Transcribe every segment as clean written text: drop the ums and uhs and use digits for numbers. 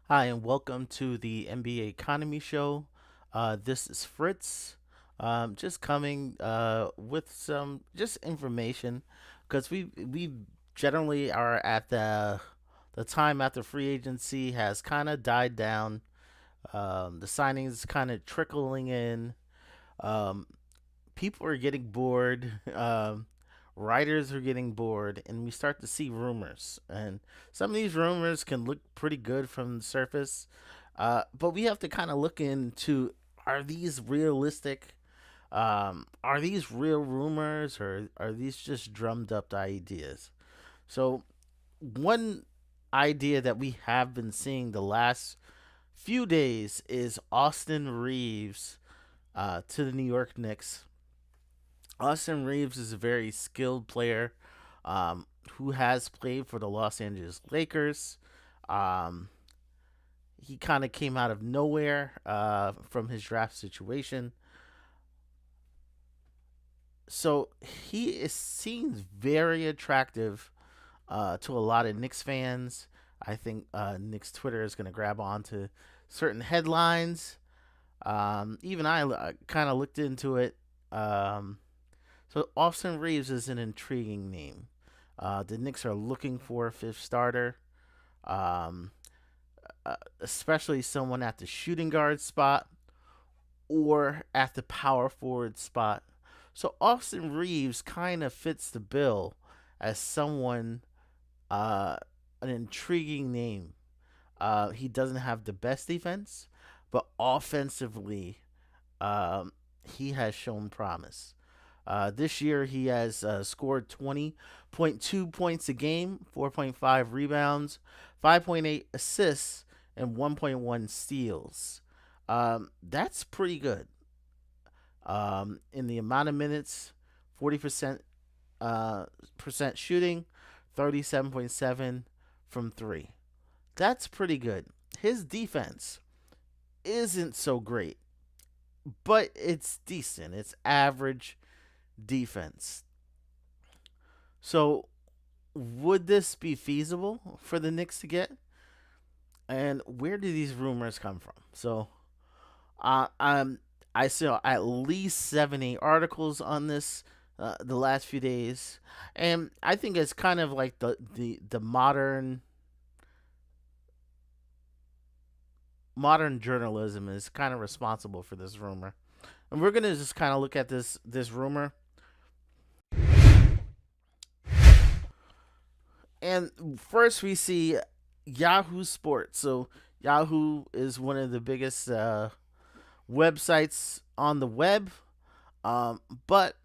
Hi, and welcome to the NBA Economy Show. This is Fritz. Just coming with some just information because we generally are at the time after free agency has kind of died down. The signings kind of trickling in. Um, People are getting bored. Writers are getting bored, and we start to see rumors. And some of these rumors can look pretty good from the surface, but we have to kind of look into: are these realistic? Are these real rumors, or are these just drummed up ideas? So, one idea that we have been seeing the last few days is Austin Reeves to the New York Knicks. Austin Reeves is a very skilled player who has played for the Los Angeles Lakers. Um, he kind of came out of nowhere from his draft situation. So seems very attractive to a lot of Knicks fans. I think Knicks Twitter is going to grab onto certain headlines. Even I kind of looked into it. So Austin Reeves is an intriguing name. The Knicks are looking for a fifth starter, um, especially someone at the shooting guard spot or at the power forward spot. So Austin Reeves kind of fits the bill as someone, uh, an intriguing name. He doesn't have the best defense, but offensively, um, he has shown promise. This year, he has scored 20.2 points a game, 4.5 rebounds, 5.8 assists, and 1.1 steals. That's pretty good. In the amount of minutes, 40% percent shooting, 37.7 from three. That's pretty good. His defense isn't so great, but it's decent. It's average defense. So, would this be feasible for the Knicks to get? And where do these rumors come from? So, uh, um, I saw at least 70 articles on this the last few days, and I think it's kind of like the modern journalism is kind of responsible for this rumor. And we're gonna just kind of look at this rumor. And first, we see Yahoo Sports. So Yahoo is one of the biggest websites on the web, but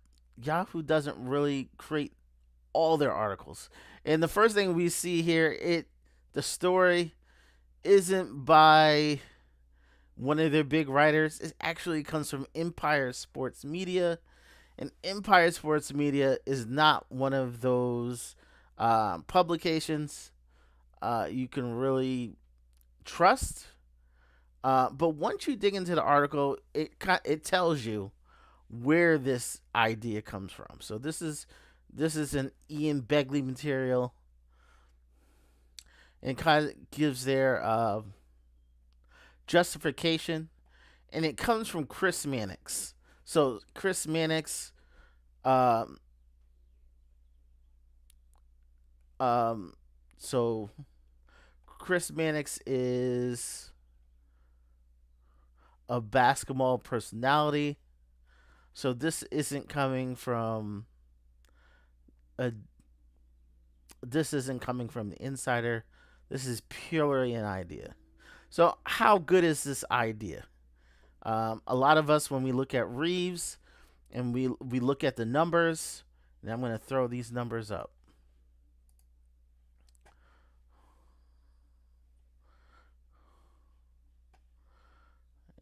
Yahoo doesn't really create all their articles. And the first thing we see here, the story isn't by one of their big writers. It actually comes from Empire Sports Media, and Empire Sports Media is not one of those publications you can really trust. But once you dig into the article, it tells you where this idea comes from. So this is an Ian Begley material, and kind of gives their justification, and it comes from Chris Mannix. So Chris Mannix, um, um, so Chris Mannix is a basketball personality. So this isn't coming from a this isn't coming from the insider. This is purely an idea. So how good is this idea? A lot of us, when we look at Reeves and we look at the numbers, and I'm going to throw these numbers up.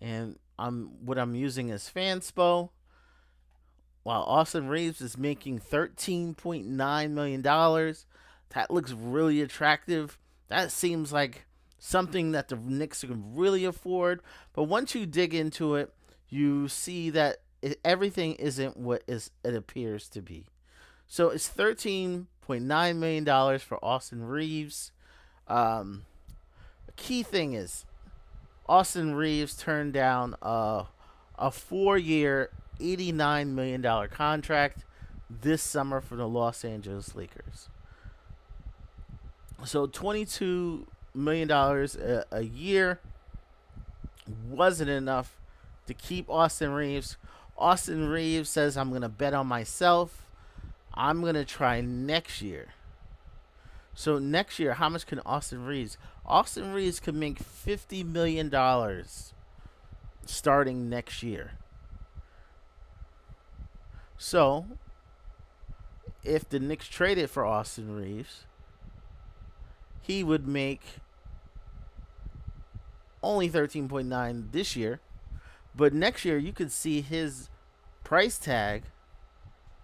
And I'm using is Fanspo. While Austin Reeves is making $13.9 million, that looks really attractive. That seems like something that the Knicks can really afford. But once you dig into it, you see that everything isn't what it appears to be. So it's $13.9 million for Austin Reeves. Um, key thing is Austin Reeves turned down a 4-year, $89 million contract this summer for the Los Angeles Lakers. So $22 million a year wasn't enough to keep Austin Reeves. Austin Reeves says, I'm going to bet on myself. I'm going to try next year. So next year, how much can Austin Reeves? Austin Reeves could make $50 million starting next year. So if the Knicks traded for Austin Reeves, he would make only 13.9 this year, but next year you could see his price tag.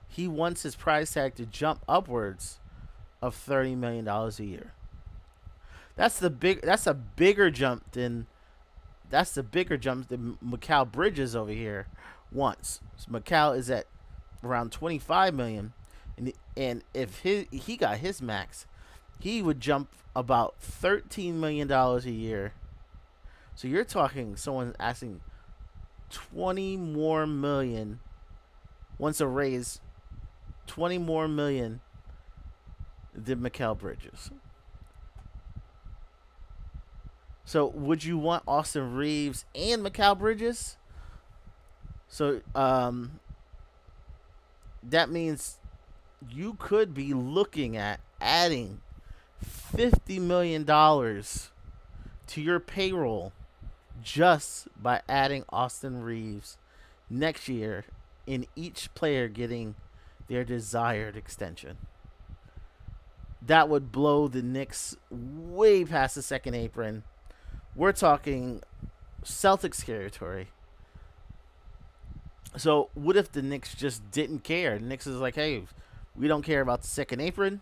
He wants his price tag to jump upwards of $30 million a year. That's a bigger jump than Mikal Bridges over here wants. So Mikal is at around 25 million, and if he got his max, he would jump about $13 million a year. So you're talking someone asking 20 more million, wants to raise 20 more million than Mikal Bridges. So would you want Austin Reeves and Mikal Bridges? So that means you could be looking at adding $50 million to your payroll just by adding Austin Reeves next year, in each player getting their desired extension. That would blow the Knicks way past the second apron. We're talking Celtics territory. So what if the Knicks just didn't care? The Knicks is like, hey, we don't care about the second apron.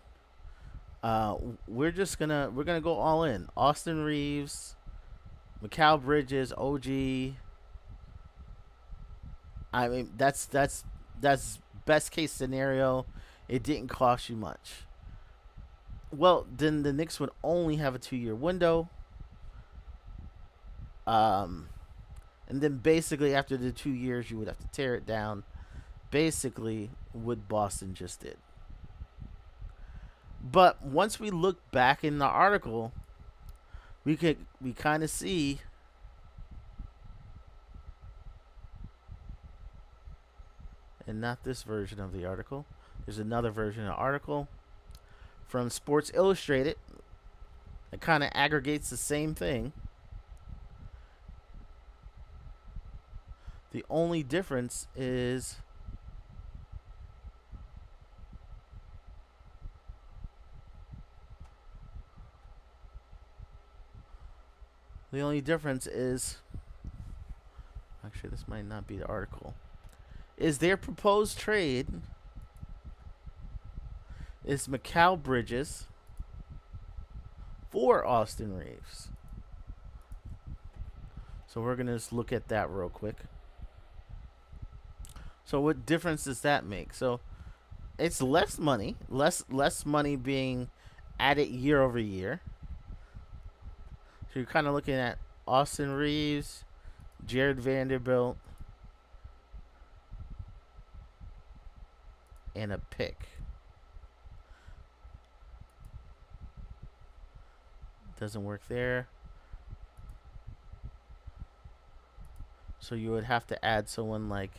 We're gonna go all in. Austin Reeves, Mikal Bridges, OG. I mean, that's best case scenario. It didn't cost you much. Well, then the Knicks would only have a 2-year window. And then basically after the 2 years, you would have to tear it down. Basically, what Boston just did. But once we look back in the article, we kind of see and not this version of the article. There's another version of the article from Sports Illustrated that kind of aggregates the same thing. The only difference is actually, this might not be the article. Is their proposed trade is Mikal Bridges for Austin Reeves. So we're going to just look at that real quick. So what difference does that make? So it's less money being added year over year. So you're kind of looking at Austin Reeves, Jared Vanderbilt, and a pick. Doesn't work there. So you would have to add someone like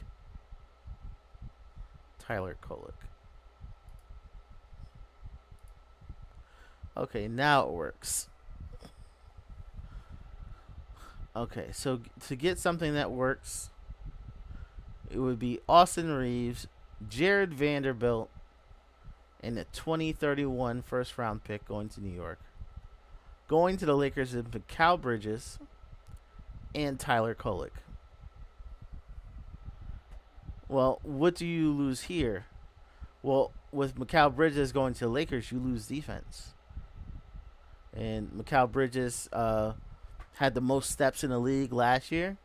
Tyler Kolek. Okay, now it works. Okay, so to get something that works, it would be Austin Reeves, Jared Vanderbilt, and a 2031 first round pick going to New York. Going to the Lakers is Mikal Bridges and Tyler Kolek. Well, what do you lose here? Well, with Mikal Bridges going to the Lakers, you lose defense. And Mikal Bridges had the most steps in the league last year.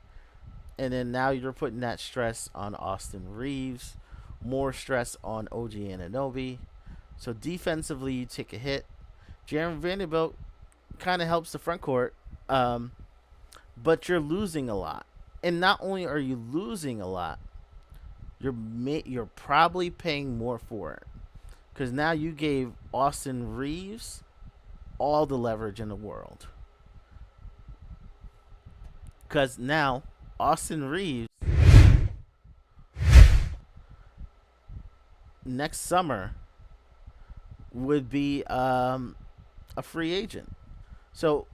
And then now you're putting that stress on Austin Reeves. More stress on OG Anunoby. So defensively, you take a hit. Jared Vanderbilt kind of helps the front court. Um, but you're losing a lot, and not only are you losing a lot, you're probably paying more for it because now you gave Austin Reeves all the leverage in the world. Because now Austin Reeves next summer would be a free agent. So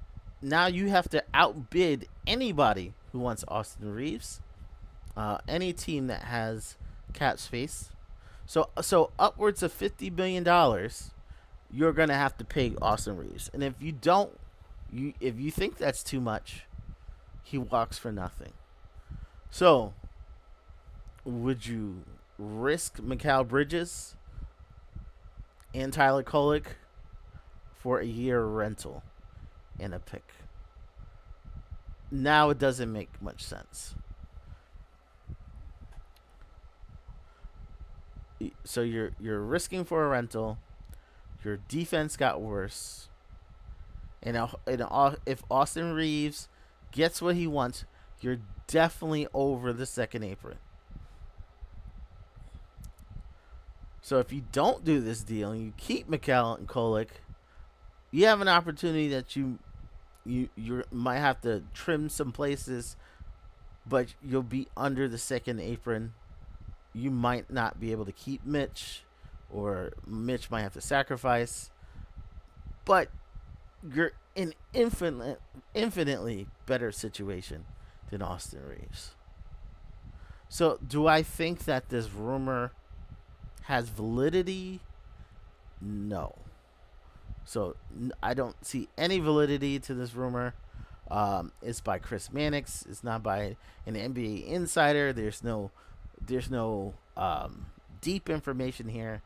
now you have to outbid anybody who wants Austin Reeves, any team that has cap space. So upwards of $50 million, you're gonna have to pay Austin Reeves. And if you don't, if you think that's too much, he walks for nothing. So would you risk Mikal Bridges and Tyler Kolek for a year rental and a pick? Now it doesn't make much sense. So you're risking for a rental. Your defense got worse, and if Austin Reeves gets what he wants, you're definitely over the second apron. So if you don't do this deal and you keep McCall and Kolek, you have an opportunity that you might have to trim some places, but you'll be under the second apron. You might not be able to keep Mitch, or Mitch might have to sacrifice, but you're in infinitely better situation than Austin Reeves. So do I think that this rumor has validity? No. So I don't see any validity to this rumor. It's by Chris Mannix. It's not by an NBA insider. There's no deep information here.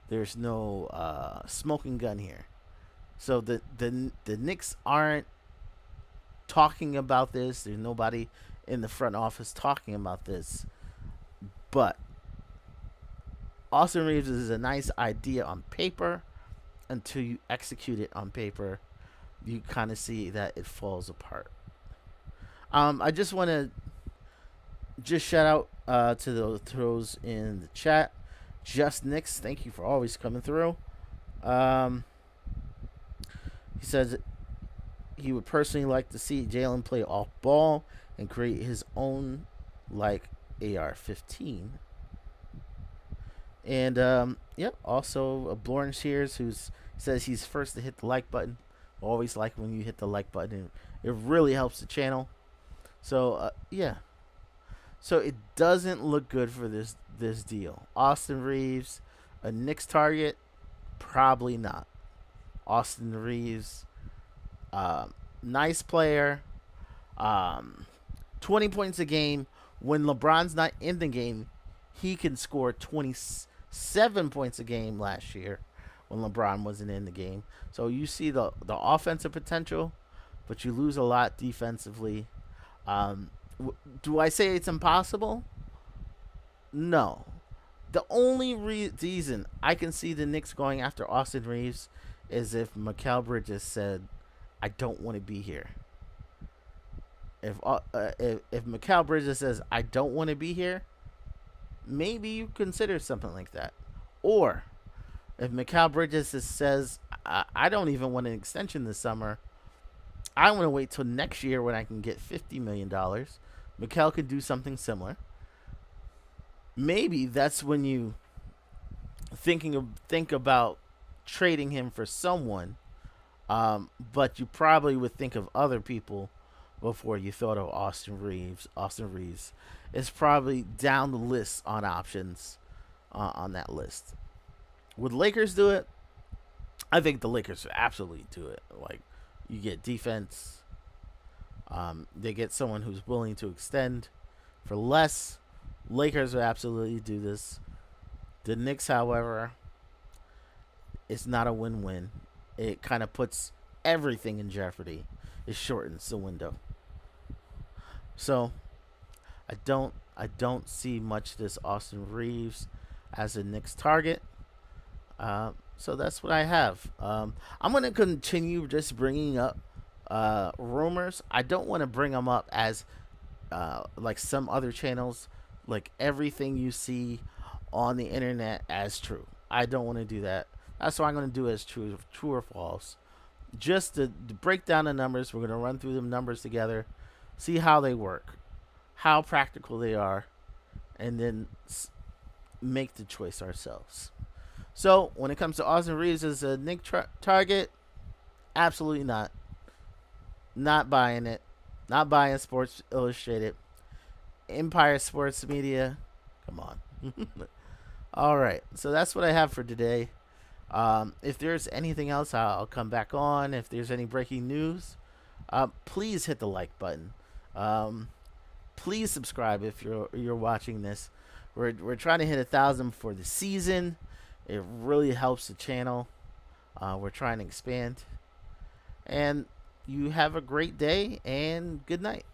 There's no smoking gun here. So the Knicks aren't talking about this. There's nobody in the front office talking about this. But Austin Reeves is a nice idea on paper. Until you execute it on paper, you kind of see that it falls apart. I just want to shout out to those in the chat. Just Knicks, thank you for always coming through. He says he would personally like to see Jalen play off ball and create his own like AR-15. And also Blorn Shears, who says he's first to hit the like button. Always like when you hit the like button. It really helps the channel. So So it doesn't look good for this deal. Austin Reeves, a Knicks target, probably not. Austin Reeves, nice player, 20 points a game. When LeBron's not in the game, he can score 27 points a game last year when LeBron wasn't in the game. So you see the offensive potential, but you lose a lot defensively. Do I say it's impossible? No. The only reason I can see the Knicks going after Austin Reeves is if Mikal Bridges said, "I don't want to be here." If Mikal Bridges says, "I don't want to be here," maybe you consider something like that. Or if Mikal Bridges says, I don't even want an extension this summer. I want to wait till next year when I can get $50 million. Mikal could do something similar. Maybe that's when you think about trading him for someone. But you probably would think of other people before you thought of Austin Reeves. Austin Reeves is probably down the list on options on that list. Would Lakers do it? I think the Lakers would absolutely do it. Like, you get defense. They get someone who's willing to extend for less. Lakers would absolutely do this. The Knicks, however, it's not a win-win. It kind of puts everything in jeopardy. It shortens the window. So I don't see much this Austin Reeves as a Knicks target. So that's what I have. I'm going to continue just bringing up rumors. I don't want to bring them up as like some other channels, like everything you see on the internet as true. I don't want to do that. That's why I'm going to do it as true or false. Just to break down the numbers, we're going to run through the numbers together, see how they work, how practical they are, and then make the choice ourselves. So when it comes to Austin Reeves as a Nick target, absolutely not. Not buying it. Not buying Sports Illustrated. Empire Sports Media. Come on. All right. So that's what I have for today. If there's anything else, I'll come back on. If there's any breaking news, please hit the like button. Please subscribe if you're watching this. We're trying to hit 1,000 for the season. It really helps the channel. We're trying to expand. And you have a great day and good night.